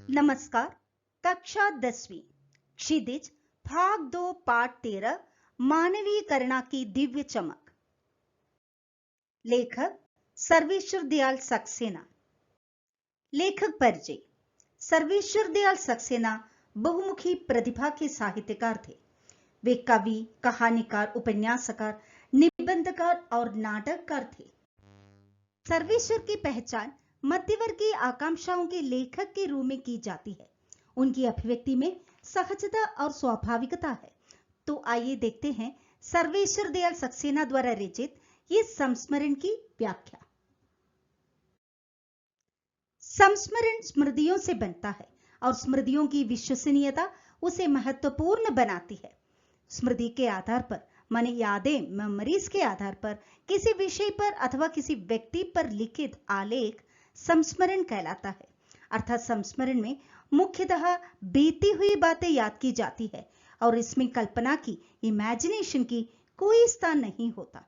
नमस्कार। कक्षा 10वीं क्षितिज भाग 2 पाठ 13 मानवीकरणा की दिव्य चमक। लेखक सर्वेश्वर दयाल सक्सेना। लेखक परिचय। सर्वेश्वर दयाल सक्सेना बहुमुखी प्रतिभा के साहित्यकार थे। वे कवि, कहानीकार, उपन्यासकार, निबंधकार और नाटककार थे। सर्वेश्वर की पहचान मध्यवर्गीय आकांक्षाओं के लेखक के रूप में की जाती है। उनकी अभिव्यक्ति में सहजता और स्वाभाविकता है। तो आइए देखते हैं सर्वेश्वर दयाल सक्सेना द्वारा रचित इस संस्मरण की व्याख्या। संस्मरण स्मृतियों से बनता है और स्मृतियों की विश्वसनीयता उसे महत्वपूर्ण बनाती है। स्मृति के आधार पर माने यादें, मेमोरीज के आधार पर किसी विषय पर अथवा किसी व्यक्ति पर लिखित आलेख संस्मरण कहलाता है। अर्थात संस्मरण में मुख्यतः बीती हुई बातें याद की जाती है और इसमें कल्पना की, इमेजिनेशन की कोई स्थान नहीं होता।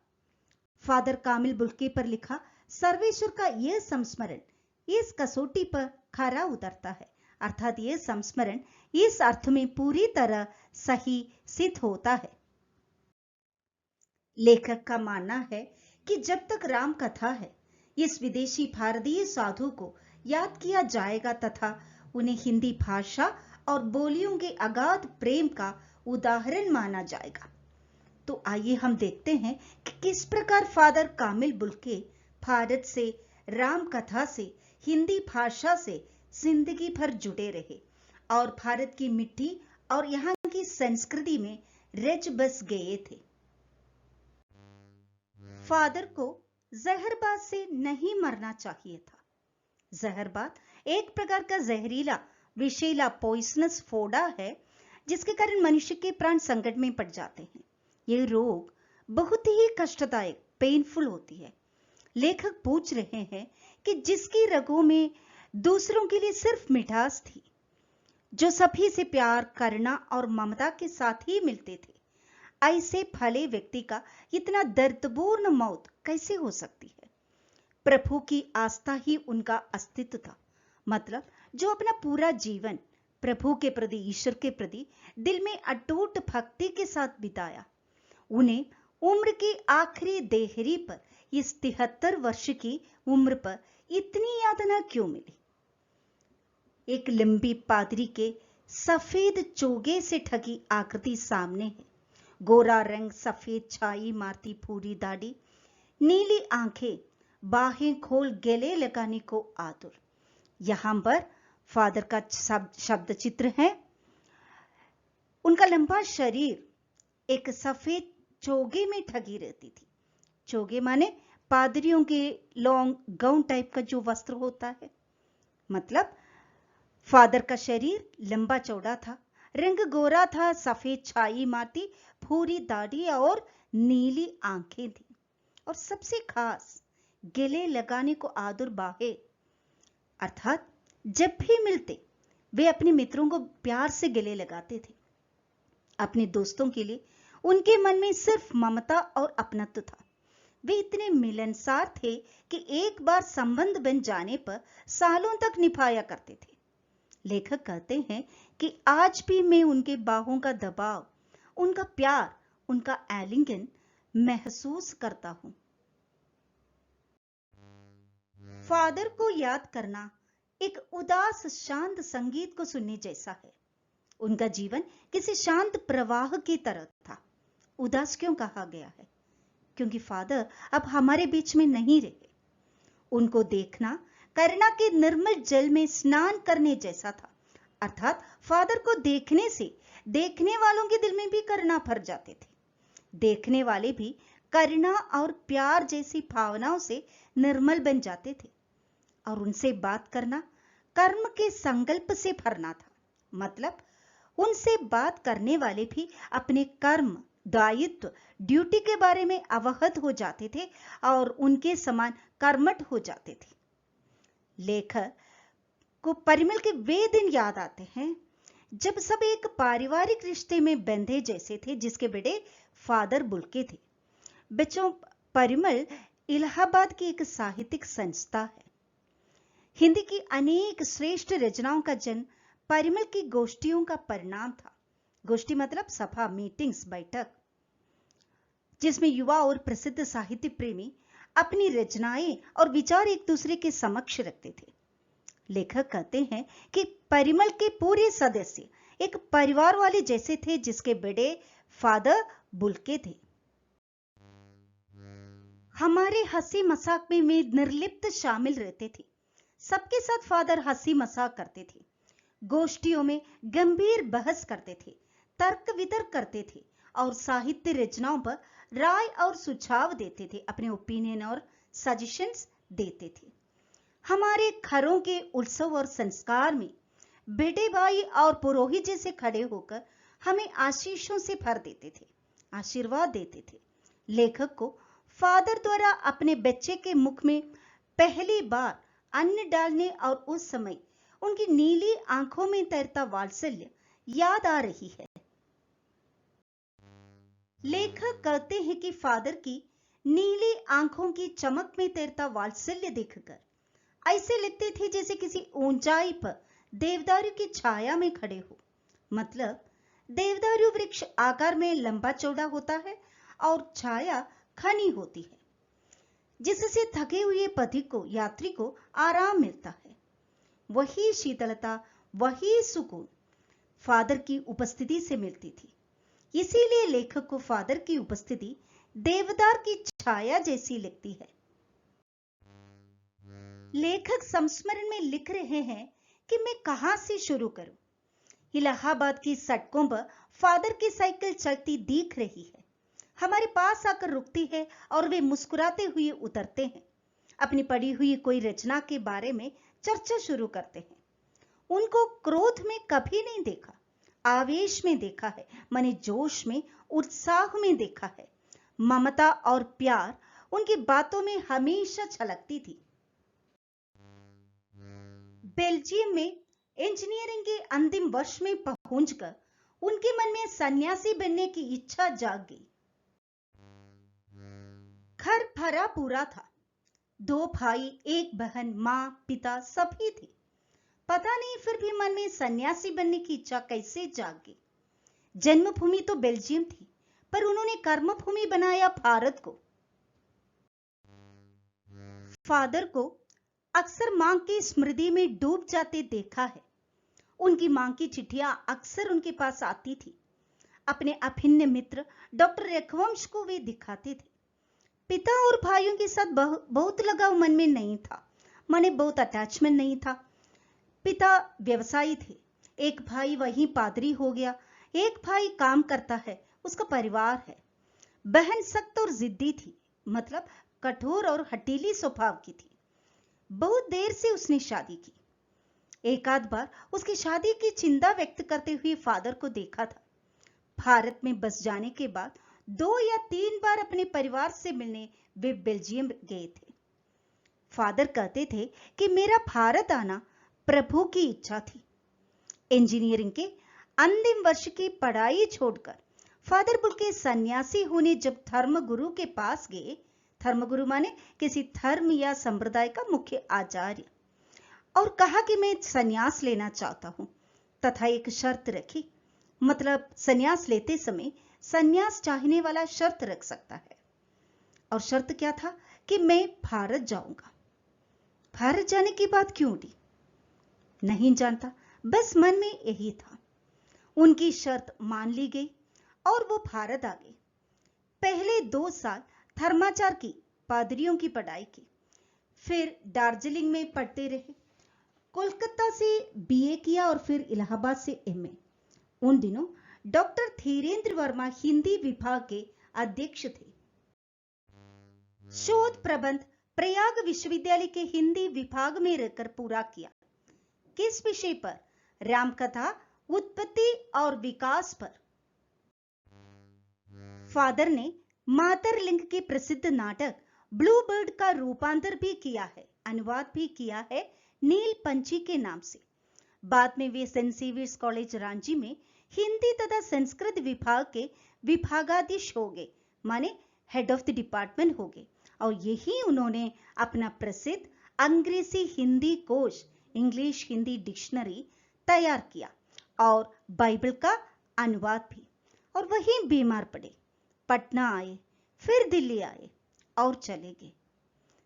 फादर कामिल बुल्के पर लिखा सर्वेश्वर का यह संस्मरण इस कसौटी पर खरा उतरता है। अर्थात यह संस्मरण इस अर्थ में पूरी तरह सही सिद्ध होता है। लेखक का मानना है कि जब तक राम कथा है, इस विदेशी भारतीय साधु को याद किया जाएगा तथा उन्हें हिंदी भाषा और बोलियों के अगाध प्रेम का उदाहरण माना जाएगा। तो आइए हम देखते हैं कि किस प्रकार फादर कामिल बुल्के भारत से, राम कथा से, हिंदी भाषा से जिंदगी भर जुड़े रहे और भारत की मिट्टी और यहाँ की संस्कृति में रच बस गए थे। फादर को जहरबाद से नहीं मरना चाहिए था। जहरबाद एक प्रकार का जहरीला, विषैला, पॉइजनस फोड़ा है जिसके कारण मनुष्य के प्राण संकट में पड़ जाते हैं। यह रोग बहुत ही कष्टदायक, पेनफुल होती है। लेखक पूछ रहे हैं कि जिसकी रगों में दूसरों के लिए सिर्फ मिठास थी, जो सभी से प्यार, करुणा और ममता के साथ ही मिलते थे, ऐसे भले व्यक्ति का इतना दर्दपूर्ण मौत कैसे हो सकती है। प्रभु की आस्था ही उनका अस्तित्व था। मतलब जो अपना पूरा जीवन प्रभु के प्रति, ईश्वर के प्रति दिल में अटूट भक्ति के साथ बिताया, उन्हें उम्र की आखिरी देहरी पर, इस 73 वर्ष की उम्र पर इतनी यातना क्यों मिली। एक लंबी पादरी के सफेद चोगे से ठगी आकृति सामने है। गोरा रंग, सफेद छाई मारती पूरी दाढ़ी, नीली आंखें, बाहें खोल गले लगाने को आतुर। यहां पर फादर का शब्द चित्र है। उनका लंबा शरीर एक सफेद चोगे में ठगी रहती थी। चोगे माने पादरियों के लॉन्ग गाउन टाइप का जो वस्त्र होता है। मतलब फादर का शरीर लंबा चौड़ा था, रंग गोरा था, सफेद छाई मारती भूरी दाढ़ी और नीली आंखें थी, और सबसे खास गले लगाने को आदुर बाहें। अर्थात जब भी मिलते वे अपने मित्रों को प्यार से गले लगाते थे। अपने दोस्तों के लिए उनके मन में सिर्फ ममता और अपनत्व था। वे इतने मिलनसार थे कि एक बार संबंध बन जाने पर सालों तक निभाया करते थे। लेखक कहते हैं कि आज भी मैं उनके बाहों का दबाव, उनका प्यार, उनका आलिंगन महसूस करता हूं। फादर को याद करना एक उदास शांत संगीत को सुनने जैसा है। उनका जीवन किसी शांत प्रवाह की तरह था। उदास क्यों कहा गया है? क्योंकि फादर अब हमारे बीच में नहीं रहे। उनको देखना करुणा के निर्मल जल में स्नान करने जैसा था। अर्थात फादर को देखने से देखने वालों के दिल में भी करुणा भर जाते थे। देखने वाले भी करुणा और प्यार जैसी भावनाओं से निर्मल बन जाते थे। और उनसे बात करना कर्म के संकल्प से भरना था। मतलब उनसे बात करने वाले भी अपने कर्म, दायित्व, ड्यूटी के बारे में अवगत हो जाते थे और उनके समान कर्मठ हो जाते थे। लेखक को परिमल के वे दिन याद आते हैं जब सब एक पारिवारिक रिश्ते में बंधे जैसे थे, जिसके बेटे फादर बुल्के थे। बच्चों, परिमल इलाहाबाद की एक साहित्यिक संस्था है। हिंदी की अनेक श्रेष्ठ रचनाओं का जन्म परिमल की गोष्ठियों का परिणाम था। गोष्ठी मतलब सभा, मीटिंग्स, बैठक, जिसमें युवा और प्रसिद्ध साहित्य प्रेमी अपनी रचनाएं और विचार एक दूसरे के समक्ष रखते थे। लेखक कहते हैं कि परिमल के पूरे सदस्य एक परिवार वाले जैसे थे, जिसके बड़े फादर बुल्के थे। हमारे हंसी मजाक में वे निर्लिप्त शामिल रहते थे। सबके साथ फादर हंसी मजाक करते थे, गोष्ठियों में गंभीर बहस करते थे, तर्क वितर्क करते थे और साहित्य रचनाओं पर राय और सुझाव देते थे, अपने ओपिनियन और सजेशंस देते थे। हमारे घरों के उत्सव और संस्कार में बेटे भाई और पुरोहित जैसे खड़े होकर हमें आशीषों से भर देते थे, आशीर्वाद देते थे। लेखक को फादर द्वारा अपने बच्चे के मुख में पहली बार अन्न डालने और उस समय उनकी नीली आंखों में तैरता वात्सल्य याद आ रही है। लेखक कहते हैं कि फादर की नीली आंखों की चमक में तैरता वात्सल्य देखकर ऐसे लगते थे जैसे किसी ऊंचाई पर देवदारू की छाया में खड़े हो। मतलब देवदारू वृक्ष आकार में लंबा चौड़ा होता है और छाया घनी होती है, जिससे थके हुए पथिक को, यात्री को आराम मिलता है। वही शीतलता, वही सुकून फादर की उपस्थिति से मिलती थी। इसीलिए लेखक को फादर की उपस्थिति देवदार की छाया जैसी लगती है। लेखक संस्मरण में लिख रहे हैं कि मैं कहां से शुरू करूं। इलाहाबाद की सड़कों पर फादर की साइकिल चलती दिख रही है, हमारे पास आकर रुकती है और वे मुस्कुराते हुए उतरते हैं। अपनी पढ़ी हुई कोई रचना के बारे में चर्चा शुरू करते हैं। उनको क्रोध में कभी नहीं देखा, आवेश में देखा है, माने जोश में, उत्साह में देखा है। ममता और प्यार उनकी बातों में हमेशा छलकती थी। बेल्जियम में इंजीनियरिंग के अंतिम वर्ष में पहुंचकर उनके मन में सन्यासी बनने की इच्छा जाग गई। घर भरा पूरा था, 2 भाई, 1 बहन, मां, पिता सभी थे। पता नहीं फिर भी मन में सन्यासी बनने की इच्छा कैसे जाग गई। जन्मभूमि तो बेल्जियम थी, पर उन्होंने कर्मभूमि बनाया भारत को। फादर को अक्सर मां की स्मृति में डूब जाते देखा है। उनकी मां की चिट्ठियां अक्सर उनके पास आती थी। अपने अभिन्न मित्र डॉक्टर रघुवंश को वे दिखाते थे। पिता और भाइयों के साथ बहुत लगाव मन में नहीं था, माने बहुत अटैचमेंट नहीं था। पिता व्यवसायी थे, एक भाई वहीं पादरी हो गया, एक भाई काम करता है, उसका परिवार है। बहन सख्त और जिद्दी थी, मतलब कठोर और हठीली स्वभाव की थी। बहुत देर से उसने शादी की। एक आध बार उसकी शादी की चिंता व्यक्त करते हुए फादर को देखा था। भारत में बस जाने के बाद 2 या 3 बार अपने परिवार से मिलने वे बेल्जियम गए थे। फादर कहते थे कि मेरा भारत आना प्रभु की इच्छा थी। इंजीनियरिंग के अंतिम वर्ष की पढ़ाई छोड़कर फादर बुल्के सन्यासी होने जब धर्मगुरु के पास गए, धर्मगुरु माने किसी धर्म या संप्रदाय का मुख्य आचार्य, और कहा कि मैं सन्यास लेना चाहता हूं तथा एक शर्त रखी। मतलब सन्यास लेते समय सन्यास चाहने वाला शर्त रख सकता है, और शर्त क्या था कि मैं भारत जाऊंगा। भारत जाने की बात क्यों उठी नहीं जानता, बस मन में यही था। उनकी शर्त मान ली गई और वो भारत आ गए। पहले 2 साल धर्माचार की, पादरियों की पढ़ाई की, फिर दार्जिलिंग में पढ़ते रहे। कोलकाता से बीए किया और फिर इलाहाबाद से एमए। उन दिनों डॉक्टर धीरेन्द्र वर्मा हिंदी विभाग के अध्यक्ष थे। शोध प्रबंध प्रयाग विश्वविद्यालय के हिंदी विभाग में रहकर पूरा किया। किस विषय पर? रामकथा, उत्पत्ति और विकास पर। फादर ने मातरलिंग के प्रसिद्ध नाटक ब्लू बर्ड का रूपांतर भी किया है, अनुवाद भी किया है नील पंछी के नाम से। बाद में वे सेंट सेवियर्स कॉलेज रांची में हिंदी तथा संस्कृत विभाग के विभागाधीश हो गए, माने हेड ऑफ द डिपार्टमेंट हो गए, और यही उन्होंने अपना प्रसिद्ध अंग्रेजी हिंदी कोश, इंग्लिश हिंदी डिक्शनरी तैयार किया और बाइबल का अनुवाद भी। और वहीं बीमार पड़े, पटना आए, फिर दिल्ली आए और चले गए।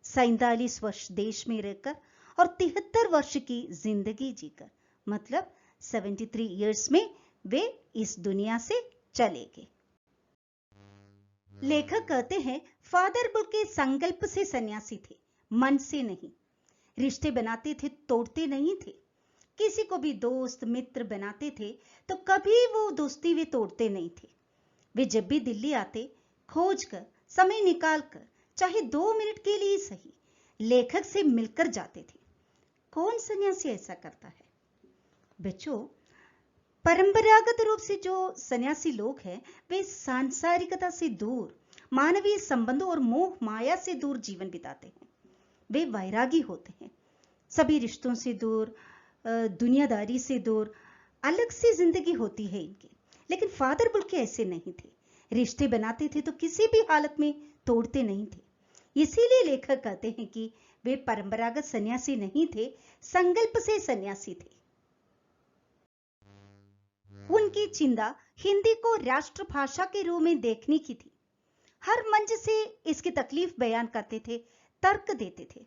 47 वर्ष देश में रहकर और 73 वर्ष की जिंदगी जीकर, मतलब 73 इयर्स में वे इस दुनिया से चले गए। लेखक कहते हैं, फादर बुल के संकल्प से सन्यासी थे, मन से नहीं। रिश्ते बनाते थे, तोड़ते नहीं थे। किसी को भी दोस्त मित्र बनाते थे तो कभी वो दोस्ती वे तोड़ते नहीं थे। वे जब भी दिल्ली आते, खोज कर, समय निकाल कर, चाहे 2 मिनट के लिए सही, लेखक से मिलकर जाते थे। कौन सन्यासी ऐसा करता है? बच्चों, परंपरागत रूप से जो सन्यासी लोग हैं, वे सांसारिकता से दूर, मानवीय संबंधों और मोह माया से दूर जीवन बिताते हैं। वे वैरागी होते हैं, सभी रिश्तों से दूर, दुनियादारी से दूर, अलग सी जिंदगी होती है इनकी। लेकिन फादर बुल के ऐसे नहीं थे। रिश्ते बनाते थे तो किसी भी हालत में तोड़ते नहीं थे। इसीलिए लेखक कहते हैं कि वे परंपरागत सन्यासी नहीं थे, संकल्प से सन्यासी थे। उनकी चिंता हिंदी को राष्ट्रभाषा के रूप में देखने की थी। हर मंच से इसकी तकलीफ बयान करते थे, तर्क देते थे।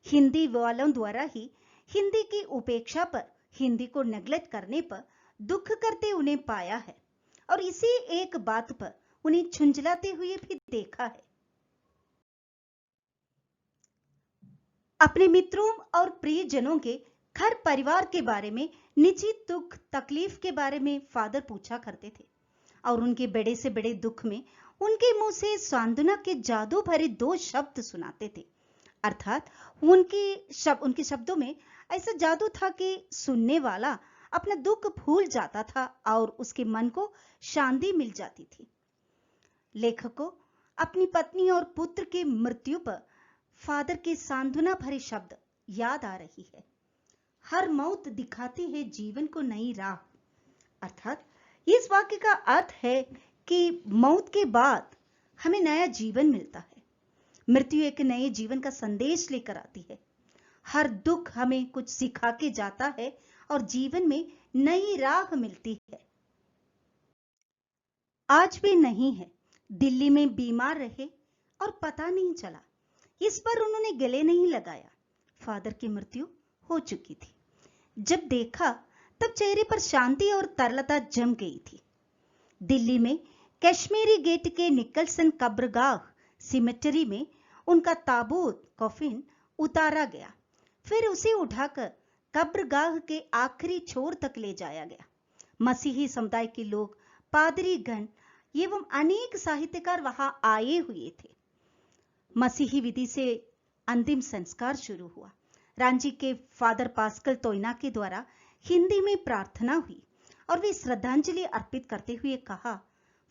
हिंदी वालों द्वारा ही हिंदी की उपेक्षा पर, हिंदी को नेग्लेक्ट करने पर दुख करते उन्हें पाया है और इसी एक बात पर उन्हें झुंझलाते हुए भी देखा है। अपने मित्रों और प्रियजनों के घर परिवार के बारे में, निजी दुख तकलीफ के बारे में फादर पूछा करते थे और उनके बड़े से बड़े दुख में उनके मुंह से सांत्वना के जादू भरे 2 शब्द सुनाते थे। अर्थात उनके शब्दों में ऐसा जादू था कि सुनने वाला अपना दुख भूल जाता था और उसके मन को शांति मिल जाती थी। लेखक को अपनी पत्नी और पुत्र की मृत्यु पर फादर के सांत्वना भरे शब्द याद आ रही है। हर मौत दिखाती है जीवन को नई राह। अर्थात इस वाक्य का अर्थ है कि मौत के बाद हमें नया जीवन मिलता है। मृत्यु एक नए जीवन का संदेश लेकर आती है। हर दुख हमें कुछ सिखा के जाता है और जीवन में नई राह मिलती है। आज भी नहीं है, दिल्ली में बीमार रहे और पता नहीं चला। इस पर उन्होंने गले नहीं लगाया। फादर की मृत्यु हो चुकी थी। जब देखा तब चेहरे पर शांति और तरलता जम गई थी। दिल्ली में कश्मीरी गेट के निकलसन कब्रगाह सिमेट्री में उनका ताबूत कॉफिन उतारा गया। फिर उसे उठाकर कब्रगाह के आखिरी छोर तक ले जाया गया। मसीही समुदाय के लोग, पादरी गण एवं अनेक साहित्यकार वहां आए हुए थे। मसीही विधि से अंतिम संस्कार शुरू हुआ। रांची के फादर पास्कल तोयना के द्वारा हिंदी में प्रार्थना हुई और वे श्रद्धांजलि अर्पित करते हुए कहा,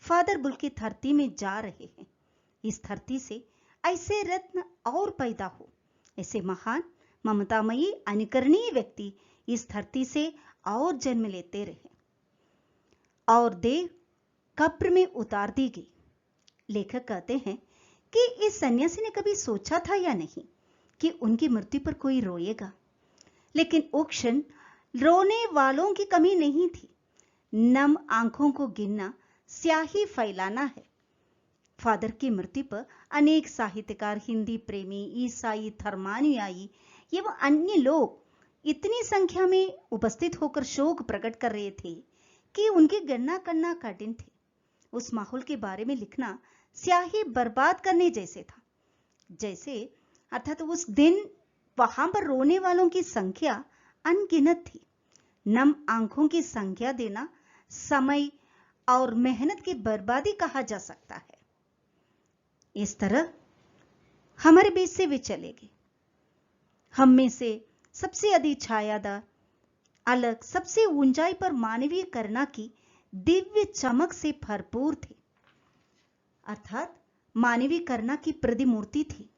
फादर बुल की धरती में जा रहे हैं। इस धरती से ऐसे रत्न और पैदा हो, ऐसे महान ममतामयी अनुकरणीय व्यक्ति इस धरती से और जन्म लेते रहे। और देह कब्र में उतार दी गई। लेखक कहते हैं कि इस सन्यासी ने कभी सोचा था या नहीं कि उनकी मृत्यु पर कोई रोएगा, लेकिन उस क्षण रोने वालों की कमी नहीं थी। नम आंखों को गिनना स्याही फैलाना है। फादर की मृत्यु पर अनेक साहित्यकार, हिंदी प्रेमी, ईसाई, धर्मानुयायी एवं अन्य लोग इतनी संख्या में उपस्थित होकर शोक प्रकट कर रहे थे कि उनकी गणना करना कठिन थे। उस माहौल के बारे में लिखना स्याही बर्बाद करने जैसे था। जैसे अर्थात उस दिन वहां पर रोने वालों की संख्या अनगिनत थी। नम आंखों की संख्या देना समय और मेहनत की बर्बादी कहा जा सकता है। इस तरह हमारे बीच से वे चले गए। हम में से सबसे अधिक छायादार, अलग, सबसे ऊंचाई पर मानवीय करुणा की दिव्य चमक से भरपूर थे। अर्थात मानवीय करुणा की प्रतिमूर्ति थी।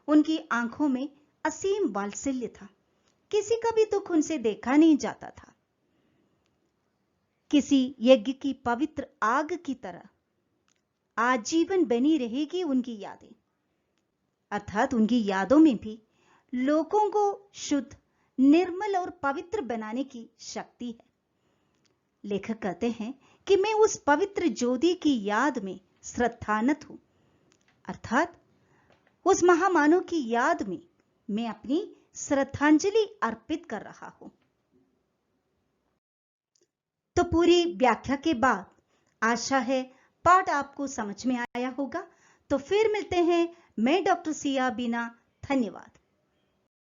उनकी आंखों में असीम वात्सल्य था। किसी का भी दुख उनसे देखा नहीं जाता था। किसी यज्ञ की पवित्र आग की तरह आजीवन बनी रहेगी उनकी यादें। अर्थात उनकी यादों में भी लोगों को शुद्ध, निर्मल और पवित्र बनाने की शक्ति है। लेखक कहते हैं कि मैं उस पवित्र ज्योति की याद में श्रद्धानत हूं, अर्थात उस महामानव की याद में मैं अपनी श्रद्धांजलि अर्पित कर रहा हूं। तो पूरी व्याख्या के बाद आशा है पाठ आपको समझ में आया होगा। तो फिर मिलते हैं। मैं डॉक्टर सिया बीना। धन्यवाद।